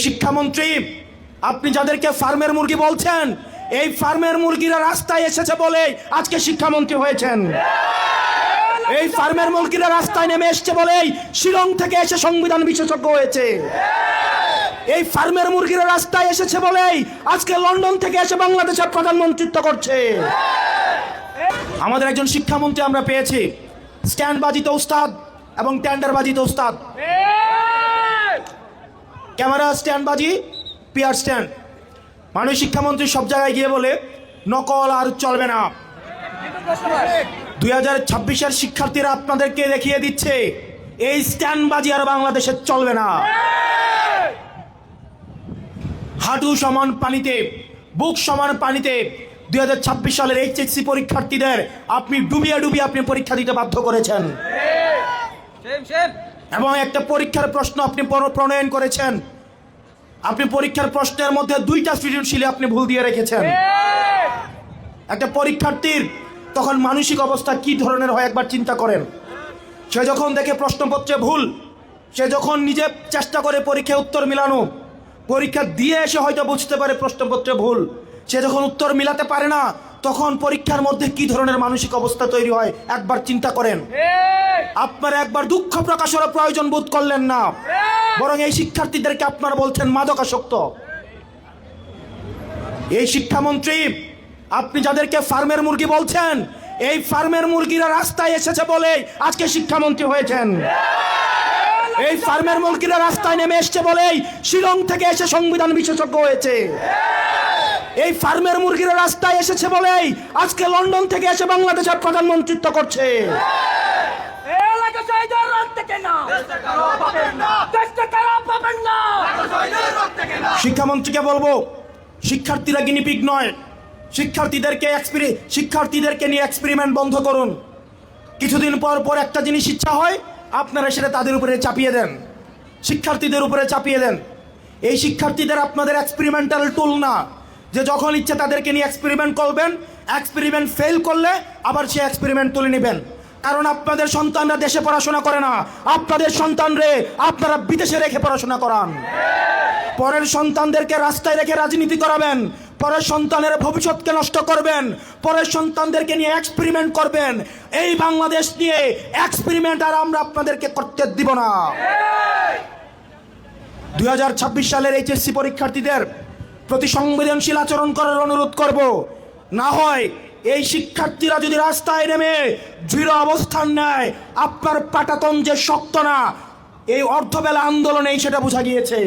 শিক্ষামন্ত্রী, আপনি যাদেরকে ফার্মের মুরগি বলছেন, এই ফার্মের মুরগিরা রাস্তায় এসেছে বলে আজকে শিক্ষামন্ত্রী হয়েছেন। এই ফার্মের মুরগিরা রাস্তায় নেমে এসেছে বলেই শিলং থেকে এসে সংবিধান বিশেষজ্ঞ হয়েছে। এই ফার্মের মুরগিরা রাস্তায় এসেছে বলেই আজকে লন্ডন থেকে এসে বাংলাদেশের প্রধানমন্ত্রিত্ব করছে। আমাদের একজন শিক্ষামন্ত্রী আমরা পেয়েছি, স্ট্যান্ডবাজিতে উস্তাদ এবং টেন্ডারবাজিতে উস্তাদ। ক্যামেরা স্ট্যান্ডবাজি, পিয়ার স্ট্যান্ড। মাননীয় শিক্ষামন্ত্রী সব জায়গায় গিয়ে বলে নকল আর চলবে না। 2026-এর শিক্ষার্থীরা আপনাদেরকে দেখিয়ে দিচ্ছে এই স্ট্যান্ডবাজি আর বাংলাদেশে চলবে না। হাঁটু সমান পানিতে, বুক সমান পানিতে 2026 সালের এইচএসসি পরীক্ষার্থীদের আপনি ডুবিয়ে ডুবিয়ে আপনি পরীক্ষা দিতে বাধ্য করেছেন এবং একটা পরীক্ষার প্রশ্ন আপনি প্রণয়ন করেছেন। আপনি পরীক্ষার প্রশ্নের মধ্যে 2টা সৃজনশীলে আপনি ভুল দিয়ে রেখেছেন। একটা পরীক্ষার্থীর তখন মানসিক অবস্থা কি ধরনের হয় একবার চিন্তা করেন। সে যখন দেখে প্রশ্নপত্রে ভুল, সে যখন নিজে চেষ্টা করে পরীক্ষায় উত্তর মিলানো, পরীক্ষা দিয়ে এসে হয়তো বুঝতে পারে প্রশ্নপত্রে ভুল, সে যখন উত্তর মিলাতে পারে না, তখন পরীক্ষার মধ্যে কি ধরনের মানসিক অবস্থা তৈরি হয় একবার চিন্তা করেন। আপনারা একবার দুঃখ প্রকাশের প্রয়োজন বোধ করলেন না, বরং এই শিক্ষার্থীদেরকে আপনারা বলছেন মাদকাসক্ত। এই শিক্ষামন্ত্রী, আপনি যাদেরকে ফার্মের মুরগি বলছেন, এই ফার্মের মুরগিরা রাস্তায় এসেছে বলে আজকে শিক্ষামন্ত্রী হয়েছেন। এই ফার্মের মুরগিরা রাস্তায় নেমে এসছে বলেই শিলং থেকে এসে সংবিধান বিশেষজ্ঞ হয়েছে। এই ফার্মের মুরগিরা রাস্তায় এসেছে বলেই আজকে লন্ডন থেকে এসে বাংলাদেশের প্রধানমন্ত্রিত্ব করছে। শিক্ষামন্ত্রীকে বলবো, শিক্ষার্থীরা গিনিপিগ নয়, শিক্ষার্থীদেরকে নিয়ে এক্সপেরিমেন্ট বন্ধ করুন। কিছুদিন পর পর একটা জিনিস ইচ্ছা হয়, আপনারা সেটা তাদের উপরে চাপিয়ে দেন, শিক্ষার্থীদের উপরে চাপিয়ে দেন। এই শিক্ষার্থীদের আপনাদের এক্সপেরিমেন্টাল টুল না, যে যখন ইচ্ছে তাদেরকে নিয়ে এক্সপেরিমেন্ট করবেন, এক্সপেরিমেন্ট ফেল করলে আবার সে এক্সপেরিমেন্ট তুলে নেবেন। কারণ আপনাদের সন্তানরা দেশে পড়াশোনা করে না, আপনাদের সন্তানরে আপনারা বিদেশে রেখে পড়াশোনা করান। পরের সন্তানদেরকে রাস্তায় রেখে রাজনীতি করাবেন, পরের সন্তানের ভবিষ্যৎকে নষ্ট করবেন, পরের সন্তানদেরকে নিয়ে এক্সপেরিমেন্ট করবেন। এই বাংলাদেশ নিয়ে এক্সপেরিমেন্ট আর আমরা আপনাদেরকে করতে দিব না। 2026 সালের এইচএসসি পরীক্ষার্থীদের প্রতি সংবেদনশীল আচরণ করার অনুরোধ করব। না হয় এই শিক্ষার্থীরা যদি রাস্তায় নেমে দৃঢ় অবস্থান নেয়, আপনার পাটাতন যে শক্ত না, এই অর্ধবেলা আন্দোলনেই সেটা বোঝা গিয়েছে।